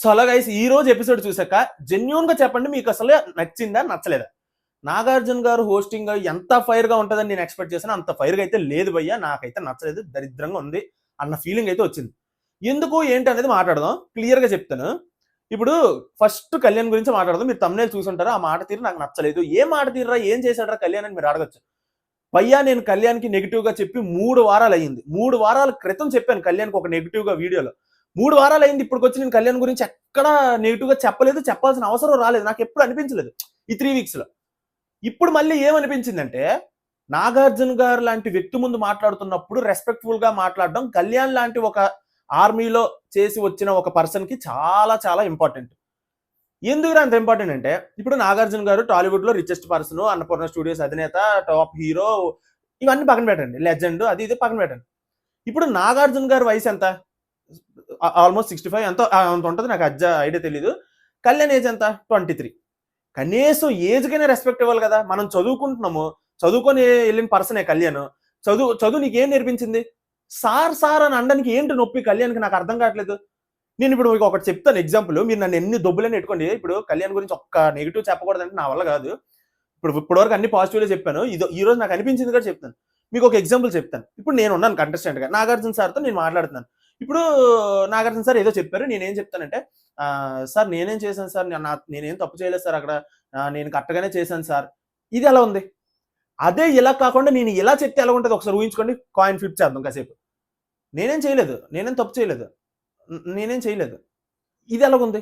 So అలా guys ఈ రోజు ఎపిసోడ్ చూసాక జెన్యూన్ గా చెప్పండి, మీకు అసలు నచ్చిందా నచ్చలేదా? నాగార్జున గారు హోస్టింగ్ ఎంత ఫైర్ గా ఉంటుందని నేను ఎక్స్పెక్ట్ చేశాను, అంత ఫైర్ గా అయితే లేదు భయ్యా. నాకైతే నచ్చలేదు, దరిద్రంగా ఉంది అన్న ఫీలింగ్ అయితే వచ్చింది. ఎందుకు ఏంటి అనేది మాట్లాడదాం, క్లియర్ గా చెప్తాను. ఇప్పుడు ఫస్ట్ కళ్యాణ్ గురించి మాట్లాడదాం. మీరు తమ్నేల్ చూసుంటారు, ఆ మాట తీరు నాకు నచ్చలేదు. ఏ మాట తీరురా, ఏం చేశాడరా కళ్యాణ్ అని మీరు అడగచ్చు. భయ్యా నేను కళ్యాణ్కి నెగిటివ్ గా చెప్పి 3 వారాలు అయ్యింది. 3 వారాల క్రితం చెప్పాను కళ్యాణ్కి ఒక నెగిటివ్ గా వీడియోలో. 3 వారాలు అయింది ఇప్పటికి వచ్చి నేను కళ్యాణ్ గురించి ఎక్కడ నెగిటివ్ గా చెప్పలేదు, చెప్పాల్సిన అవసరం రాలేదు, నాకు ఎప్పుడు అనిపించలేదు ఈ 3 వీక్స్ లో. ఇప్పుడు మళ్ళీ ఏమనిపించిందంటే, నాగార్జున గారు లాంటి వ్యక్తి ముందు మాట్లాడుతున్నప్పుడు రెస్పెక్ట్ఫుల్ గా మాట్లాడడం కళ్యాణ్ లాంటి ఒక ఆర్మీలో చేసి వచ్చిన ఒక పర్సన్ కి చాలా చాలా ఇంపార్టెంట్. ఎందుకు అంత ఇంపార్టెంట్ అంటే, ఇప్పుడు నాగార్జున గారు టాలీవుడ్ లో రిచెస్ట్ పర్సన్, అన్నపూర్ణ స్టూడియోస్ అధినేత, టాప్ హీరో, ఇవన్నీ పక్కన పెట్టండి, లెజెండ్ అది ఇది పక్కన పెట్టండి. ఇప్పుడు నాగార్జున గారి వయసు ఎంత? ఆల్మోస్ట్ 65 ఎంతో అంత ఉంటుంది, నాకు ఐడియా తెలీదు. కళ్యాణ్ ఏజ్ ఎంత? 23. కనీసం ఏజ్ కైనా రెస్పెక్ట్ ఇవ్వాలి కదా. మనం చదువుకుంటున్నాము, చదువుకొని వెళ్ళిన పర్సనే కళ్యాణ్. చదువు నీకేం నేర్పించింది? సార్ అని అనడానికి ఏంటి నొప్పి కళ్యాణ్కి? నాకు అర్థం కావట్లేదు. నేను ఇప్పుడు మీకు ఒకటి చెప్తాను ఎగ్జాంపుల్, మీరు నన్ను ఎన్ని దొబ్బులని పెట్టుకోండి. ఇప్పుడు కళ్యాణ్ గురించి ఒక్క నెగిటివ్ చెప్పకూడదంటే నా వల్ల కాదు. ఇప్పటివరకు అన్ని పాజిటివ్లే చెప్పాను, ఈ రోజు నాకు అనిపించింది కూడా చెప్తాను. మీకు ఒక ఎగ్జాంపుల్ చెప్తాను. ఇప్పుడు నేను ఉన్నాను కంటెస్టెంట్ గా, నాగార్జున సార్తో నేను మాట్లాడుతున్నాను. ఇప్పుడు నాగార్జున సార్ ఏదో చెప్పారు, నేనేం చెప్తానంటే, సార్ నేనేం చేశాను సార్, నేనేం తప్పు చేయలేదు సార్, అక్కడ నేను కరెక్ట్గానే చేశాను సార్. ఇది ఎలా ఉంది? అదే ఇలా కాకుండా నేను ఇలా చెప్తే ఎలా ఉంటుంది ఒకసారి ఊహించుకోండి. కాయిన్ ఫ్లిప్ చేద్దాం కాసేపు. నేనేం చేయలేదు, నేనేం తప్పు చేయలేదు, నేనేం చేయలేదు. ఇది ఎలాగుంది?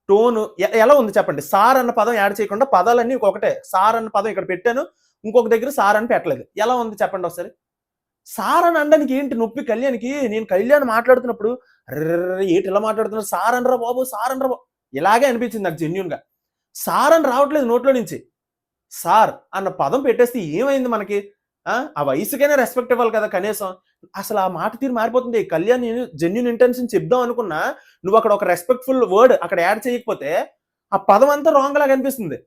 టోను ఎలా ఉంది చెప్పండి? సార్ అన్న పదం యాడ్ చేయకుండా పదాలన్నీ ఒకటే. సార్ అన్న పదం ఇక్కడ పెట్టాను, ఇంకొక దగ్గర సార్ అని పెట్టలేదు. ఎలా ఉంది చెప్పండి ఒకసారి? సార్ అని అనడానికి ఏంటి నొప్పి కళ్యాణ్కి? నేను కళ్యాణ్ మాట్లాడుతున్నప్పుడు ఏంటి ఇలా మాట్లాడుతున్నారు, సార్ అనరా బాబు, సార్ అనరా బాబు, ఇలాగే అనిపించింది నాకు జెన్యూన్ గా. సార్ అని రావట్లేదు నోట్లో నుంచి. సార్ అన్న పదం పెట్టేస్తే ఏమైంది మనకి? ఆ వయసుకైనా రెస్పెక్ట్ ఇవ్వాలి కదా కనీసం. అసలు ఆ మాట తీరు మారిపోతుంది. కళ్యాణ్ నేను జెన్యూన్ ఇంటెన్షన్ చెప్దాం అనుకున్నా, నువ్వు అక్కడ ఒక రెస్పెక్ట్ఫుల్ వర్డ్ అక్కడ యాడ్ చేయకపోతే ఆ పదం అంతా రాంగ్ లాగా అనిపిస్తుంది.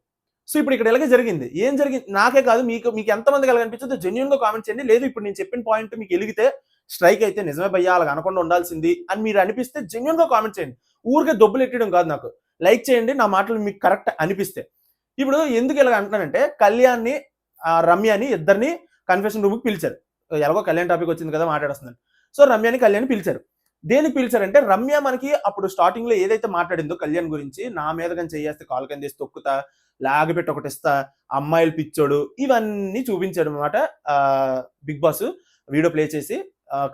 సో ఇప్పుడు ఇక్కడ ఇలాగే జరిగింది. ఏం జరిగింది? నాకే కాదు, మీకు ఎంతమందికి అలాగ అనిపించదు జెన్యూన్ గా కామెంట్ చేయండి. లేదు ఇప్పుడు నేను చెప్పిన పాయింట్ మీకు ఎలిగితే స్ట్రైక్ అయితే నిజమే భయ్యా అలా అనకుండా ఉండాల్సింది అని మీరు అనిపిస్తే జెన్యూన్ గా కామెంట్ చేయండి. ఊరికే దొబ్బులు ఎట్టడం కాదు, నాకు లైక్ చేయండి నా మాటలు మీకు కరెక్ట్ అనిపిస్తే. ఇప్పుడు ఎందుకు ఇలాగ అంటున్నానంటే, కళ్యాణ్ని రమ్యని ఇద్దరిని కన్ఫెషన్ రూమ్కి పిలిచారు. ఎలాగో కళ్యాణ్ టాపిక్ వచ్చింది కదా మాట్లాడుస్తున్నాను. సో రమ్యని కళ్యాణ్ పిలిచారు. దేనికి పిలిచారంటే, రమ్య మనకి అప్పుడు స్టార్టింగ్ లో ఏదైతే మాట్లాడిందో కళ్యాణ్ గురించి, నా మీద కానీ చేయేస్తే కాలు కింద చేసి తొక్కుతా, లాగిపెట్టి ఒకటి ఇస్తా, అమ్మాయిలు పిచ్చోడు, ఇవన్నీ చూపించాడు అనమాట. బిగ్ బాస్ వీడియో ప్లే చేసి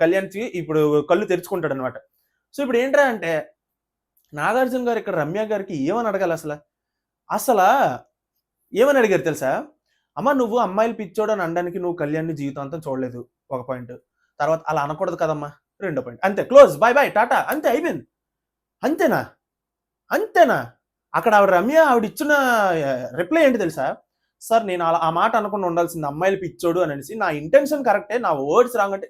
కళ్యాణ్కి ఇప్పుడు కళ్ళు తెరుచుకుంటాడు అనమాట. సో ఇప్పుడు ఏంట్రా అంటే, నాగార్జున గారు ఇక్కడ రమ్య గారికి ఏమని అడగాలి అసలు ఏమని అడిగారు తెలుసా? అమ్మ నువ్వు అమ్మాయిలు పిచ్చోడు అని అనడానికి నువ్వు కళ్యాణ్ని జీవితాంతం చూడలేదు, ఒక పాయింట్. తర్వాత అలా అనకూడదు కదమ్మా, 2వ పాయింట్. అంతే, క్లోజ్, బాయ్ బాయ్ టాటా, అంతే అయిపోయింది. అంతేనా? అక్కడ రమ్య ఆవిడ ఇచ్చిన రిప్లై ఏంటి తెలుసా? సార్ నేను ఆ మాట అనకుండా ఉండాల్సింది, అమ్మాయిలు పిచ్చోడు అని అనేసి. నా ఇంటెన్షన్ కరెక్టే, నా వర్డ్స్ రాంగ్ అంటే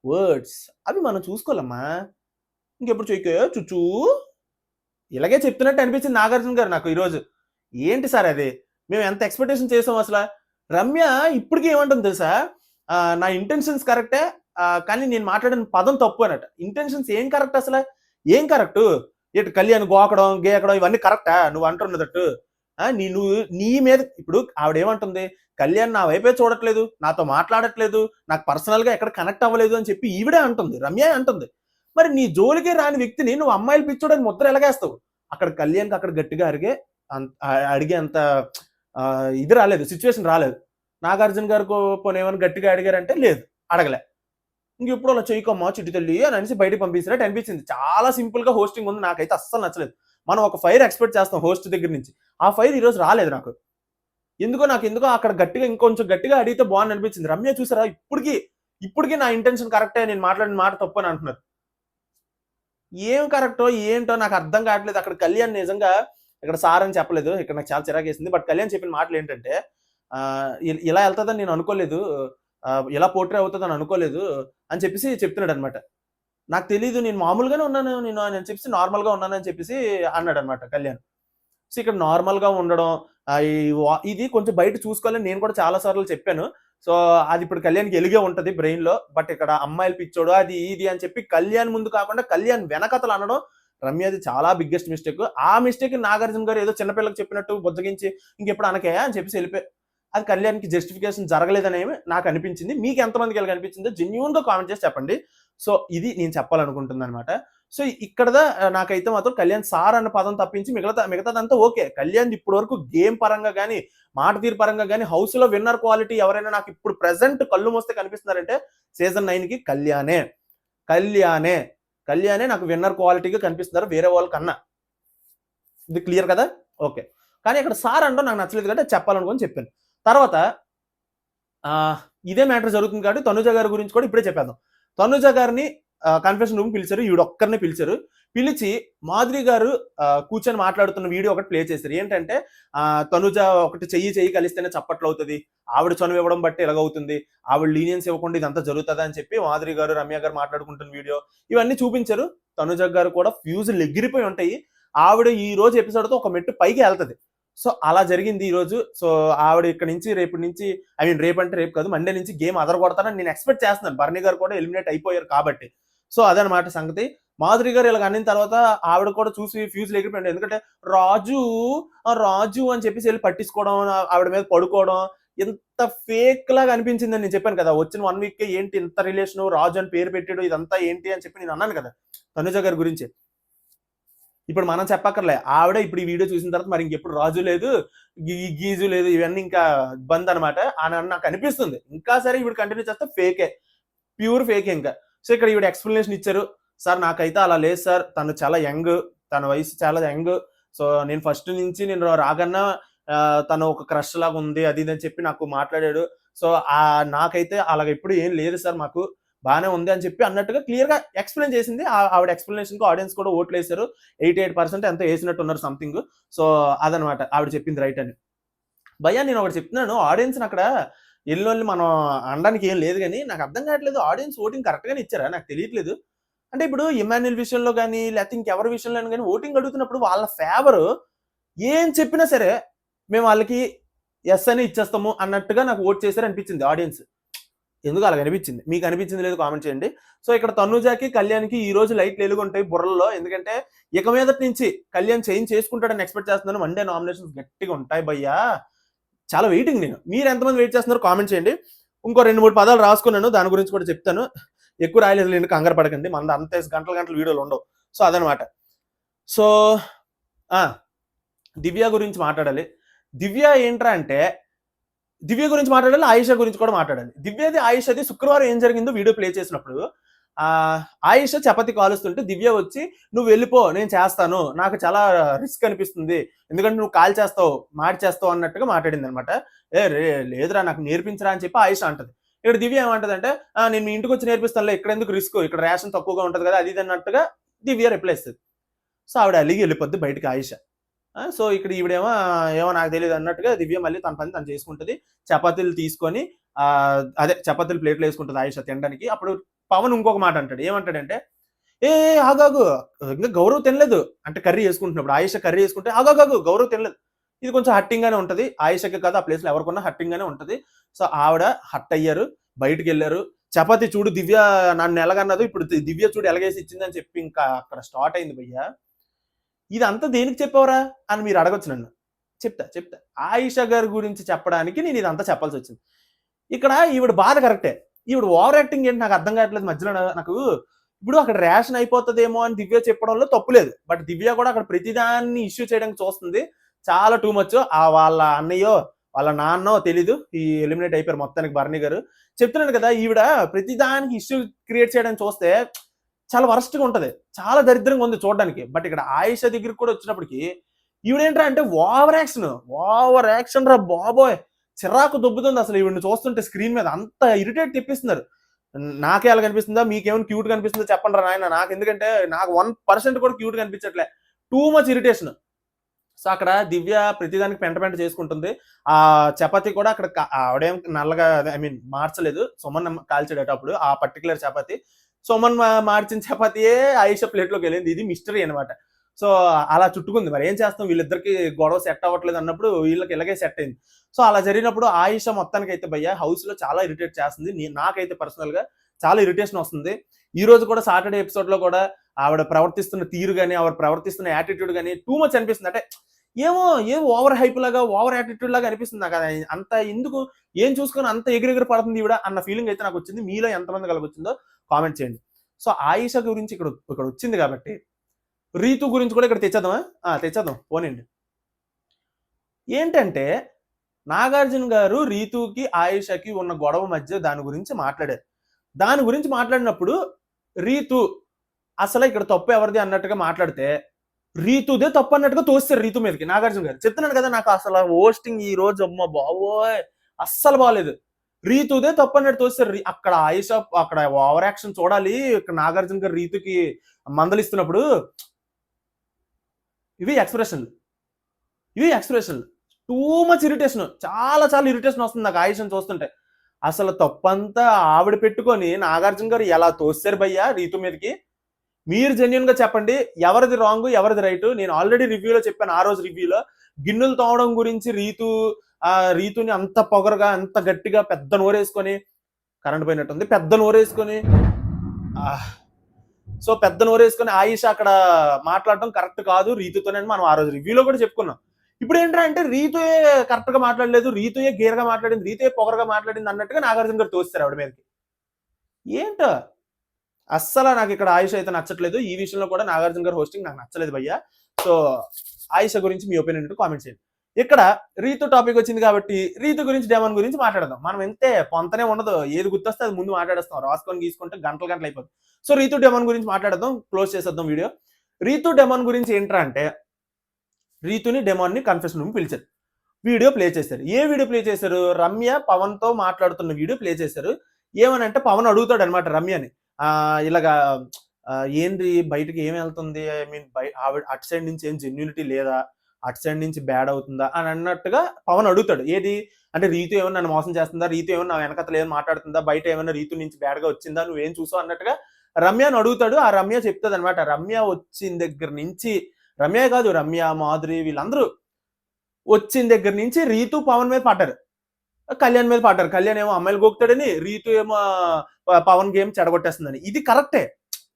వర్డ్స్ అవి మనం చూసుకోవాలమ్మా. ఇంకెప్పుడు చుచ్చూ ఇలాగే చెప్తున్నట్టు అనిపించింది నాగార్జున గారు నాకు ఈరోజు. ఏంటి సార్ అది? మేము ఎంత ఎక్స్పెక్టేషన్ చేసాం అసలు. రమ్య ఇప్పటికీ ఏమంటుంది తెలుసా? నా ఇంటెన్షన్స్ కరెక్టే, కానీ నేను మాట్లాడిన పదం తప్పు అన్నట్టు. ఇంటెన్షన్స్ ఏం కరెక్ట్ అసలు? ఏం కరెక్ట్? ఇటు కళ్యాణ్ గోకడం గేకడం ఇవన్నీ కరెక్టా నువ్వు అంటున్నదట్టు? నువ్వు నీ మీద ఇప్పుడు ఆవిడ ఏమంటుంది? కళ్యాణ్ నా వైపే చూడట్లేదు, నాతో మాట్లాడట్లేదు, నాకు పర్సనల్ గా ఎక్కడ కనెక్ట్ అవ్వలేదు అని చెప్పి ఈవిడే అంటుంది, రమ్య అంటుంది. మరి నీ జోలికే రాని వ్యక్తిని నువ్వు అమ్మాయిలు పిచ్చోడని ముద్ర ఎలాగేస్తావు? అక్కడ కళ్యాణ్కి అక్కడ గట్టిగా అడిగే అంత ఇది రాలేదు, సిచ్యువేషన్ రాలేదు. నాగార్జున గారు పోనీ ఏమైనా గట్టిగా అడిగారంటే లేదు, అడగలే. ఇంకెప్పుడు అలా చేయకమ్మా చిట్టి తల్లి అని అనేసి బయటకు పంపించినట్టు అనిపించింది. చాలా సింపుల్ గా హోస్టింగ్ ఉంది, నాకైతే అస్సలు నచ్చలేదు. మనం ఒక ఫైర్ ఎక్స్పెక్ట్ చేస్తాం హోస్ట్ దగ్గర నుంచి, ఆ ఫైర్ ఈరోజు రాలేదు నాకు. ఎందుకో అక్కడ గట్టిగా ఇంకొంచెం గట్టిగా అడిగితే బాగుంది అనిపించింది. రమ్య చూసారా, ఇప్పటికీ నా ఇంటెన్షన్ కరెక్టే, నేను మాట్లాడిన మాట తప్పు అని అంటున్నారు. ఏం కరెక్టో ఏంటో నాకు అర్థం కావట్లేదు. అక్కడ కళ్యాణ్ నిజంగా ఇక్కడ సార్ అని చెప్పలేదు, ఇక్కడ నాకు చాలా చిరాకేసింది. బట్ కళ్యాణ్ చెప్పిన మాటలు ఏంటంటే, ఇలా వెళ్తుందని నేను అనుకోలేదు, ఇలా పోర్ట్రే అవుతుందని అనుకోలేదు అని చెప్పేసి చెప్తున్నాడు అనమాట. నాకు తెలీదు, నేను మామూలుగానే ఉన్నాను, నేను అని చెప్పేసి నార్మల్ గా ఉన్నాను అని చెప్పేసి అన్నాడు అనమాట కళ్యాణ్. సో ఇక్కడ నార్మల్ గా ఉండడం ఇది కొంచెం బయట చూసుకోవాలని నేను కూడా చాలా సార్లు చెప్పాను. సో అది ఇప్పుడు కళ్యాణ్కి ఎలిగే ఉంటది బ్రెయిన్ లో. బట్ ఇక్కడ అమ్మాయిలు పిచ్చోడు అది ఇది అని చెప్పి కళ్యాణ్ ముందు కాకుండా కళ్యాణ్ వెనకతలు అనడం రమ్యది చాలా బిగ్గెస్ట్ మిస్టేక్. ఆ మిస్టేక్ నాగార్జున గారు ఏదో చిన్నపిల్లకి చెప్పినట్టు బుజ్జగించి ఇంకెప్పుడు అనకే అని చెప్పేసి వెళ్ళిపోయి అది కళ్యాణ్కి జస్టిఫికేషన్ జరగలేదనేమి నాకు అనిపించింది. మీకు ఎంతమందికి ఇలా అనిపించిందో జెన్యూన్ గా కామెంట్ చేసి చెప్పండి. సో ఇది నేను చెప్పాలనుకుంటున్నాను అనమాట. సో ఇక్కడదా నాకైతే మాత్రం కళ్యాణ్ సార్ అన్న పదం తప్పించి మిగతాదంతా ఓకే. కళ్యాణ్ ఇప్పటి వరకు గేమ్ పరంగా కానీ మాట తీరు పరంగా కానీ హౌస్ లో విన్నర్ క్వాలిటీ ఎవరైనా నాకు ఇప్పుడు ప్రెసెంట్ కళ్ళు మోస్తే కనిపిస్తున్నారంటే సీజన్ 9 కి కళ్యాణే నాకు విన్నర్ క్వాలిటీగా కనిపిస్తున్నారు వేరే వాళ్ళకన్నా. ఇది క్లియర్ కదా? ఓకే. కానీ ఇక్కడ సార్ అంటూ నాకు నచ్చలేదు కాబట్టి చెప్పాలనుకుని చెప్పాను. తర్వాత ఇదే మ్యాటర్ జరుగుతుంది కాబట్టి తనుజ గారి గురించి కూడా ఇప్పుడే చెప్పేద్దాం. తనుజ గారిని కన్ఫెషన్ రూమ్ పిలిచారు. ఈవిడ ఒక్కరినే పిలిచారు. పిలిచి మాధురి గారు కూర్చొని మాట్లాడుతున్న వీడియో ఒకటి ప్లే చేశారు. ఏంటంటే తనుజ ఒకటి చెయ్యి కలిస్తేనే చప్పట్లు అవుతుంది, ఆవిడ చనువు ఇవ్వడం బట్టి ఎలాగవుతుంది, ఆవిడ లీనియన్స్ ఇవ్వకుండా ఇదంతా జరుగుతుందా అని చెప్పి మాధురి గారు రమ్య గారు మాట్లాడుకుంటున్న వీడియో ఇవన్నీ చూపించారు. తనుజ గారు కూడా ఫ్యూజులు ఎగిరిపోయి ఉంటాయి. ఆవిడ ఈ రోజు ఎపిసోడ్తో ఒక మెట్టు పైకి వెళ్తుంది. సో అలా జరిగింది ఈ రోజు. సో ఆవిడ ఇక్కడ నుంచి రేపటి నుంచి రేపు కాదు మండే నుంచి గేమ్ అదరగొడతానని నేను ఎక్స్పెక్ట్ చేస్తున్నాను. బర్నీ గారు కూడా ఎలిమినేట్ అయిపోయారు కాబట్టి. సో అదనమాట సంగతి. మాధురి గారు ఇలా అనిన తర్వాత ఆవిడ కూడా చూసి ఫ్యూజులు ఎగిరిపోయింది. ఎందుకంటే రాజు అని చెప్పేసి వెళ్ళి పట్టించుకోవడం, ఆవిడ మీద పడుకోవడం ఎంత ఫేక్ లాగా అనిపించిందని నేను చెప్పాను కదా. వచ్చిన 1 వీక్ ఏంటి ఇంత రిలేషన్, రాజు అని పేరు పెట్టాడు, ఇదంతా ఏంటి అని చెప్పి నేను అన్నాను కదా తనుజ గారి గురించి. ఇప్పుడు మనం చెప్పక్కర్లే, ఆవిడ ఇప్పుడు ఈ వీడియో చూసిన తర్వాత మరి ఇంకెప్పుడు రాజు లేదు, గీజు లేదు, ఇవన్నీ ఇంకా బంద్ అనమాట అని నాకు అనిపిస్తుంది. ఇంకా సరే ఈవిడ కంటిన్యూ చేస్తే ఫేకే, ప్యూర్ ఫేకే ఇంకా. సో ఇక్కడ ఈవిడ ఎక్స్ప్లెనేషన్ ఇచ్చారు. సార్ నాకైతే అలా లేదు సార్, తను చాలా యంగ్, తన వయసు చాలా యంగ్. సో నేను ఫస్ట్ నుంచి నేను రాగన్నా తను ఒక క్రష్ లాగా ఉంది అది ఇది అని చెప్పి నాకు మాట్లాడాడు. సో నాకైతే అలాగ ఎప్పుడు ఏం లేదు సార్, మాకు బాగానే ఉంది అని చెప్పి అన్నట్టుగా క్లియర్ గా ఎక్స్ప్లెయిన్ చేసింది. ఆవిడ ఎక్స్ప్లెనేషన్ కు ఆడియన్స్ కూడా ఓట్లు వేశారు. 88% ఎంతో వేసినట్టు ఉన్నారు సంథింగ్. సో అదనమాట ఆవిడ చెప్పింది రైట్ అని. భయ్యా నేను ఒకటి చెప్తున్నాను, ఆడియన్స్ అక్కడ ఎల్లుల్ని మనం అనడానికి ఏం లేదు, కానీ నాకు అర్థం కావట్లేదు ఆడియన్స్ ఓటింగ్ కరెక్ట్ గానే ఇచ్చారా నాకు తెలియట్లేదు. అంటే ఇప్పుడు ఇమాన్యుల్ విషయంలో కానీ లేకపోతే ఇంకెవరి విషయంలో కానీ ఓటింగ్ అడుగుతున్నప్పుడు వాళ్ళ ఫేవర్ ఏం చెప్పినా సరే మేము వాళ్ళకి ఎస్ అని ఇచ్చేస్తాము అన్నట్టుగా నాకు ఓట్ చేశారు అనిపించింది ఆడియన్స్. ఎందుకు అలాగ అనిపించింది, మీకు అనిపించింది లేదు కామెంట్ చేయండి. సో ఇక్కడ తనుజాకి కళ్యాణ్కి ఈ రోజు లైట్లు ఎలుగుంటాయి బుర్రల్లో. ఎందుకంటే ఇక మీదటి నుంచి కళ్యాణ్ చేంజ్ చేసుకుంటాడని ఎక్స్పెక్ట్ చేస్తున్నాను. మండే నామినేషన్స్ గట్టిగా ఉంటాయి భయ్యా, చాలా వెయిటింగ్. నేను మీరు ఎంతమంది వెయిట్ చేస్తున్నారో కామెంట్ చేయండి. ఇంకో 2-3 పదాలు రాసుకున్నాను, దాని గురించి కూడా చెప్తాను. ఎక్కువ రాయలేదు లేండి, కంగారు పడకండి, మన అంతే గంటల వీడియోలు ఉండవు. సో అదనమాట. సో దివ్య గురించి మాట్లాడాలి. దివ్య ఏంట్రా అంటే దివ్య గురించి మాట్లాడాలి, ఆయిషా గురించి కూడా మాట్లాడాలి. దివ్యది ఆయిషాది శుక్రవారం ఏం జరిగిందో వీడియో ప్లే చేసినప్పుడు ఆయిషా చపాతి కాలుస్తుంటే దివ్య వచ్చి నువ్వు వెళ్ళిపో నేను చేస్తాను, నాకు చాలా రిస్క్ అనిపిస్తుంది ఎందుకంటే నువ్వు కాల్ చేస్తావు చేస్తావు అన్నట్టుగా మాట్లాడింది అనమాట. లేదురా నాకు నేర్పించరా అని చెప్పి ఆయిషా అంటది. ఇక్కడ దివ్య ఏమంటది అంటే నేను మీ ఇంటికి వచ్చి నేర్పిస్తానులే, ఇక్కడ ఎందుకు రిస్క్, ఇక్కడ రేషన్ తక్కువగా ఉంటది కదా అది ఇది అన్నట్టుగా దివ్య రిప్లై ఇస్తుంది. సో ఆవిడ అలిగి వెళ్ళిపోద్ది బయటకి ఆయిషా. సో ఇక్కడ ఈవిడేమో ఏమో నాకు తెలియదు అన్నట్టుగా దివ్య మళ్ళీ తన పని తను చేసుకుంటుంది. చపాతీలు తీసుకొని చపాతీలు ప్లేట్లు వేసుకుంటుంది ఆయిషా తినడానికి. అప్పుడు పవన్ ఇంకొక మాట అంటాడు. ఏమంటాడంటే ఆగాగు ఇంకా గౌరవ్ తినలేదు అంటే కర్రీ వేసుకుంటున్నప్పుడు ఆయిషా కర్రీ వేసుకుంటే ఆగాగు గౌరవ్ తినలేదు. ఇది కొంచెం హట్టింగ్ గానే ఉంటది, ఆయిషాకి కాదు ఆ ప్లేస్ లో ఎవరికన్నా హట్టింగ్ గానే ఉంటది. సో ఆవిడ హట్ అయ్యారు, బయటకు వెళ్ళారు. చపాతీ చూడు దివ్య నన్ను ఎలాగన్నదో ఇప్పుడు దివ్య చూడు ఎలాగేసి ఇచ్చిందని చెప్పి ఇంకా అక్కడ స్టార్ట్ అయింది భయ్యా. ఇదంతా దేనికి చెప్పావరా అని మీరు అడగొచ్చు నన్ను. చెప్తా ఆయిషా గారి గురించి చెప్పడానికి నేను ఇదంతా చెప్పాల్సి వచ్చింది. ఇక్కడ ఈవిడ బాధ కరెక్టే, ఈవిడ ఓవర్ యాక్టింగ్ ఏంటి నాకు అర్థం కావట్లేదు మధ్యలో. నాకు ఇప్పుడు అక్కడ రేషన్ అయిపోతుందేమో అని దివ్య చెప్పడంలో తప్పు లేదు, బట్ దివ్య కూడా అక్కడ ప్రతిదాన్ని ఇష్యూ చేయడానికి చూస్తుంది. చాలా టూ మచ్. వాళ్ళ అన్నయ్యో వాళ్ళ నాన్నో తెలీదు ఈ ఎలిమినేట్ అయిపోయారు మొత్తానికి బర్నీ గారు. చెప్తున్నాను కదా ఈవిడ ప్రతిదానికి ఇష్యూ క్రియేట్ చేయడానికి చూస్తే చాలా వరస్ట్గా ఉంటది, చాలా దరిద్రంగా ఉంది చూడడానికి. బట్ ఇక్కడ ఆయిషా దగ్గరికి కూడా వచ్చినప్పటికీ ఈవిడేంట్రా అంటే ఓవర్ యాక్షన్ రా బాబోయ్, చిరాకు దొబ్బుతుంది అసలు ఈవిడిని చూస్తుంటే స్క్రీన్ మీద. అంత ఇరిటేట్ తెప్పిస్తున్నారు. నాకే అలా కనిపిస్తుందా, మీకేమైనా క్యూట్ కనిపిస్తుందో చెప్పండి రా నాయన. నాకు ఎందుకంటే నాకు 1% కూడా క్యూట్ కనిపించట్లే, టూ మచ్ ఇరిటేషన్. సో అక్కడ దివ్య ప్రతిదానికి పెంట చేసుకుంటుంది. ఆ చపాతీ కూడా అక్కడ ఆవిడేం నల్లగా మార్చలేదు, సుమన్ కాల్చేటప్పుడు ఆ పర్టికులర్ చపాతీ సుమన్ మార్చిన చపాతీయే ఆయిషా ప్లేట్లోకి వెళ్ళింది. ఇది మిస్టరీ అనమాట. సో అలా చుట్టుకుంది. మరి ఏం చేస్తాం, వీళ్ళిద్దరికి గొడవ సెట్ అవ్వట్లేదు అన్నప్పుడు వీళ్ళకి ఇలాగే సెట్ అయింది. సో అలా జరిగినప్పుడు ఆయిషా మొత్తానికి అయితే భయ్య హౌస్ లో చాలా ఇరిటేట్ చేస్తుంది. నాకైతే పర్సనల్ గా చాలా ఇరిటేషన్ వస్తుంది. ఈ రోజు కూడా సాటర్డే ఎపిసోడ్ లో కూడా ఆవిడ ప్రవర్తిస్తున్న తీరు కానీ ఆవిడ ప్రవర్తిస్తున్న యాటిట్యూడ్ కానీ టూ మచ్ అనిపిస్తుంది. అంటే ఏమో ఓవర్ హైప్ లాగా ఓవర్ యాటిట్యూడ్ లాగా అనిపిస్తుంది నాకు. అంత ఎందుకు ఏం చూసుకొని అంత ఎగిరెగిరి పడుతుంది ఈవిడ అన్న ఫీలింగ్ అయితే నాకు వచ్చింది. మీలో ఎంతమంది కలిగొచ్చిందో కామెంట్ చేయండి. సో ఆయిషా గురించి ఇక్కడ వచ్చింది కాబట్టి రీతు గురించి కూడా ఇక్కడ తెచ్చేద్దాం పోనండి. ఏంటంటే నాగార్జున గారు రీతుకి ఆయిషాకి ఉన్న గొడవ మధ్య దాని గురించి మాట్లాడారు. దాని గురించి మాట్లాడినప్పుడు రీతు అసలు ఇక్కడ తప్పు ఎవరిది అన్నట్టుగా మాట్లాడితే రీతుదే తప్పు అన్నట్టుగా తోస్తారు రీతు మీదకి నాగార్జున గారు. చెప్తున్నాను కదా, నాకు అసలు హోస్టింగ్ ఈ రోజు అమ్మ బాబోయ్ అస్సలు బాగాలేదు. రీతుదే తప్పు అన్నట్టు తోస్తారు. అక్కడ ఆయిషా అక్కడ ఓవర్ యాక్షన్ చూడాలి. ఇక్కడ నాగార్జున గారు రీతుకి మందలిస్తున్నప్పుడు ఇవి ఎక్స్ప్రెషన్లు టూ మచ్ ఇరిటేషన్, చాలా ఇరిటేషన్ వస్తుంది నాకు ఆయిషాని చూస్తుంటే. అసలు తప్పంతా ఆవిడ పెట్టుకొని నాగార్జున గారు ఎలా తోస్తారు భయ్యా రీతు మీదకి. మీరు జెన్యున్ గా చెప్పండి, ఎవరిది రాంగ్ ఎవరిది రైట్. నేను ఆల్రెడీ రివ్యూలో చెప్పాను, ఆ రోజు రివ్యూలో గిన్నెలు తోమడం గురించి రీతుని అంత పొగరగా అంత గట్టిగా పెద్ద నోరేసుకొని, కరెంట్ పోయినట్టుంది, పెద్ద నోరేసుకొని ఆయిషా అక్కడ మాట్లాడటం కరెక్ట్ కాదు రీతుతోనే మనం ఆ రోజు రివ్యూలో కూడా చెప్పుకున్నాం. ఇప్పుడు ఏంటంటే రీతుయే కరెక్ట్ గా మాట్లాడలేదు, రీతుయే గేర్గా మాట్లాడింది, రీతుయే పొగరగా మాట్లాడింది అన్నట్టుగా నాగార్జున గారు తోస్తారు ఆవిడ మీదకి. ఏంటో అస్సలు నాకు ఇక్కడ ఆయిషా అయితే నచ్చట్లేదు. ఈ విషయంలో కూడా నాగార్జున గారు హోస్టింగ్ నాకు నచ్చలేదు భయ్యా. సో ఆయిషా గురించి మీ ఒపీనియన్ కామెంట్ చేయండి. ఇక్కడ రీతు టాపిక్ వచ్చింది కాబట్టి రీతు గురించి డెమన్ గురించి మాట్లాడదాం. మనం ఎంతే పొంతనే ఉండదు, ఏది గుర్తొస్తే అది ముందు మాట్లాడేస్తాం, రాసుకొని గీసుకుంటే గంటలు అయిపోతుంది. సో రీతు డెమన్ గురించి మాట్లాడదాం, క్లోజ్ చేసేద్దాం వీడియో. రీతు డెమన్ గురించి ఏంట్రా అంటే రీతుని డెమాన్ని కన్ఫెషన్ రూమ్ పిలిచారు, వీడియో ప్లే చేశారు. ఏ వీడియో ప్లే చేశారు? రమ్య పవన్ తో మాట్లాడుతున్న వీడియో ప్లే చేశారు. ఏమనంటే పవన్ అడుగుతాడు అనమాట రమ్యని, ఇలాగా ఏంటి బయటకి ఏం వెళ్తుంది, ఐ మీన్ ఆవిడ అటు సైడ్ నుంచి ఏం జెన్యూనిటీ లేదా, అటు సైడ్ నుంచి బ్యాడ్ అవుతుందా అని అన్నట్టుగా పవన్ అడుగుతాడు. ఏది అంటే రీతు ఏమైనా నన్ను మోసం చేస్తుందా, రీతు ఏమైనా నా వెనకతలు ఏమైనా మాట్లాడుతుందా, బయట ఏమైనా రీతు నుంచి బ్యాడ్ గా వచ్చిందా, నువ్వేం చూసావు అన్నట్టుగా రమ్యని అడుగుతాడు. ఆ రమ్య చెప్తుంది అనమాట, రమ్య వచ్చిన దగ్గర నుంచి, రమ్య కాదు రమ్య మాధురి వీళ్ళందరూ వచ్చిన దగ్గర నుంచి రీతు పవన్ మీద పడ్డారు, కళ్యాణ్ మీద పడ్డారు. కళ్యాణ్ ఏమో అమ్మాయిలు గోకుతాడని, రీతు ఏమో పవన్ గేమ్ చెడగొట్టేస్తుందని. ఇది కరెక్టే,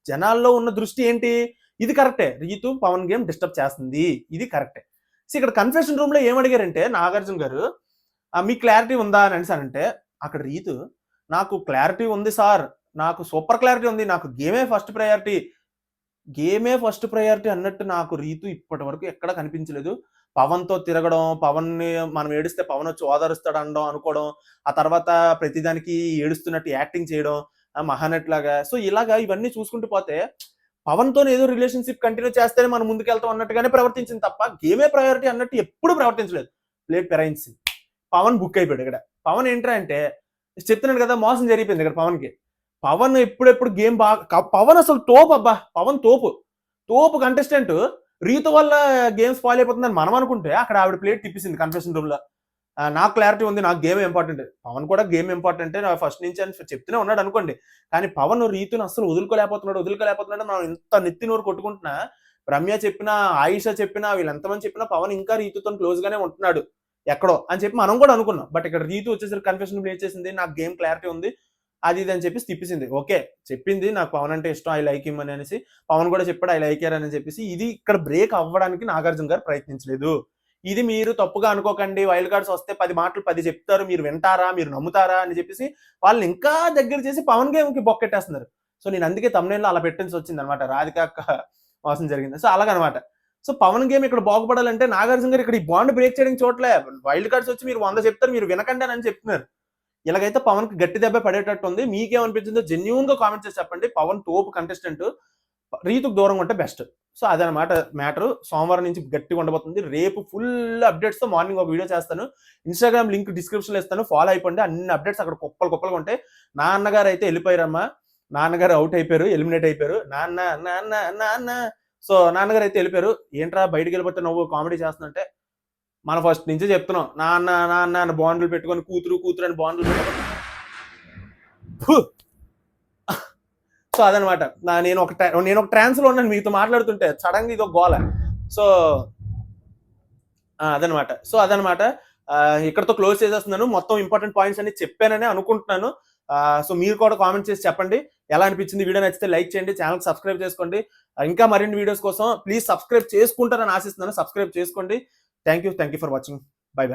జనాల్లో ఉన్న దృష్టి ఏంటి, ఇది కరెక్టే, రీతు పవన్ గేమ్ డిస్టర్బ్ చేస్తుంది, ఇది కరెక్టే. సో ఇక్కడ కన్ఫెషన్ రూమ్ లో ఏమడిగారంటే నాగార్జున గారు, మీకు క్లారిటీ ఉందా అని అనిసానంటే అక్కడ రీతు, నాకు క్లారిటీ ఉంది సార్, నాకు సూపర్ క్లారిటీ ఉంది, నాకు గేమే ఫస్ట్ ప్రయారిటీ అన్నట్టు నాకు రీతు ఇప్పటి వరకు ఎక్కడ కనిపించలేదు. పవన్ తో తిరగడం, పవన్ ని మనం ఏడిస్తే పవన్ వచ్చి ఓదారుస్తాడు అనడం అనుకోవడం, ఆ తర్వాత ప్రతిదానికి ఏడుస్తున్నట్టు యాక్టింగ్ చేయడం మహానట్ లాగా. సో ఇలాగా ఇవన్నీ చూసుకుంటూ పోతే పవన్ తో ఏదో రిలేషన్షిప్ కంటిన్యూ చేస్తేనే మనం ముందుకెళ్తాం అన్నట్టుగానే ప్రవర్తించింది తప్ప గేమే ప్రయారిటీ అన్నట్టు ఎప్పుడు ప్రవర్తించలేదు. ప్లేట్ పెరాయించింది. పవన్ బుక్ అయిపోయాడు. ఇక్కడ పవన్ ఏంట్రా అంటే చెప్తున్నాడు కదా, మోసం జరిగిపోయింది ఇక్కడ పవన్ కి. పవన్ ఎప్పుడెప్పుడు గేమ్ బాగా, పవన్ అసలు తోపు అబ్బా, పవన్ తోపు కంటెస్టెంట్. రీతు వల్ల గేమ్ స్పాయిల్ అయిపోతుందని మనం అనుకుంటే అక్కడ ఆవిడ ప్లేట్ తిప్పిసింది కన్ఫెషన్ రూమ్ లో. నాకు క్లారిటీ ఉంది, నాకు గేమ్ ఇంపార్టెంట్, పవన్ కూడా గేమ్ ఇంపార్టెంట్ ఫస్ట్ నుంచి అని చెప్తూనే ఉన్నాడు అనుకోండి. కానీ పవన్ రీతుని అసలు వదులుకోలేకపోతున్నాడు. మనం ఇంత నెత్తి నోరు కొట్టుకుంటున్నా, రమ్య చెప్పినా ఆయిషా చెప్పినా వీళ్ళు ఎంతమంది చెప్పినా పవన్ ఇంకా రీతుతో క్లోజ్ గానే ఉంటున్నాడు ఎక్కడో అని చెప్పి మనం కూడా అనుకున్నాం. బట్ ఇక్కడ రీతు వచ్చేసరికి కన్ఫెషన్ ప్లే చేసింది, నాకు గేమ్ క్లారిటీ ఉంది అది ఇది అని చెప్పి తిప్పిసింది. ఓకే చెప్పింది నాకు పవన్ అంటే ఇష్టం, ఐ లైక్ హిమ్ అని అనేసి, పవన్ కూడా చెప్పాడు ఐ లైక్ యర్ అని చెప్పేసి. ఇది ఇక్కడ బ్రేక్ అవ్వడానికి నాగార్జున గారు ప్రయత్నించలేదు. ఇది మీరు తప్పుగా అనుకోకండి, వైల్డ్ కార్డ్స్ వస్తే 10 మాటలు 10 చెప్తారు, మీరు వింటారా, మీరు నమ్ముతారా అని చెప్పేసి వాళ్ళని ఇంకా దగ్గర చేసి పవన్ గేమ్కి బొక్కెట్టేస్తున్నారు. సో నేను అందుకే తమ్నైల్లో అలా పెట్టాల్సి వచ్చింది అనమాట, రాధిక మోసం జరిగింది. సో అలాగనమాట. సో పవన్ గేమ్ ఇక్కడ బాగుపడాలంటే నాగార్జున గారు ఇక్కడ ఈ బాండ్ బ్రేక్ చేయడానికి చూడలే. వైల్డ్ కార్డ్స్ వచ్చి మీరు 100 చెప్తారు, మీరు వినకండి అని చెప్తున్నారు. ఇలాగైతే పవన్ కి గట్టి దెబ్బ పడేటట్టు ఉంది. మీకేమనిపించిందో జెన్యూన్ గా కామెంట్ చేసి చెప్పండి. పవన్ తోపు కంటెస్టెంట్, రీతుకు దూరంగా ఉంటే బెస్ట్. సో అదనమాట మ్యాటర్. సోమవారం నుంచి గట్టిగా ఉండబోతుంది. రేపు ఫుల్ అప్డేట్స్ తో మార్నింగ్ ఒక వీడియో చేస్తాను. ఇన్స్టాగ్రామ్ లింక్ డిస్క్రిప్షన్ లో ఇస్తాను, ఫాలో అయిపోండి. అన్ని అప్డేట్స్ అక్కడ కుప్పలుగా ఉంటాయి. నాన్నగారు అయితే వెళ్ళిపోయారమ్మా, నాన్నగారు అవుట్ అయిపోయారు, ఎలిమినేట్ అయిపోయారు. నాన్న సో నాన్నగారు అయితే వెళ్ళిపోయారు. ఏంట్రా బయటికి వెళ్ళిపోతే నువ్వు కామెడీ చేస్తున్నట్టే, మనం ఫస్ట్ నుంచి చెప్తున్నాం నాన్న బాండ్లు పెట్టుకొని కూతురు అని బాండ్లు పెట్టుకొని. సో అదనమాట. నేను ఒక ట్రాన్స్ లో ఉన్నాను మీతో మాట్లాడుతుంటే సడన్ గా ఇది ఒక గోల. సో అదనమాట. ఇక్కడతో క్లోజ్ చేసేస్తున్నాను. మొత్తం ఇంపార్టెంట్ పాయింట్స్ అన్ని చెప్పానని అనుకుంటున్నాను. సో మీరు కూడా కామెంట్ చేసి చెప్పండి ఎలా అనిపించింది. వీడియో నచ్చితే లైక్ చేయండి, ఛానల్ సబ్స్క్రైబ్ చేసుకోండి. ఇంకా మరిన్ని వీడియోస్ కోసం ప్లీజ్ సబ్స్క్రైబ్ చేసుకుంటారని ఆశిస్తున్నాను. సబ్స్క్రైబ్ చేసుకోండి. Thank you for watching. By.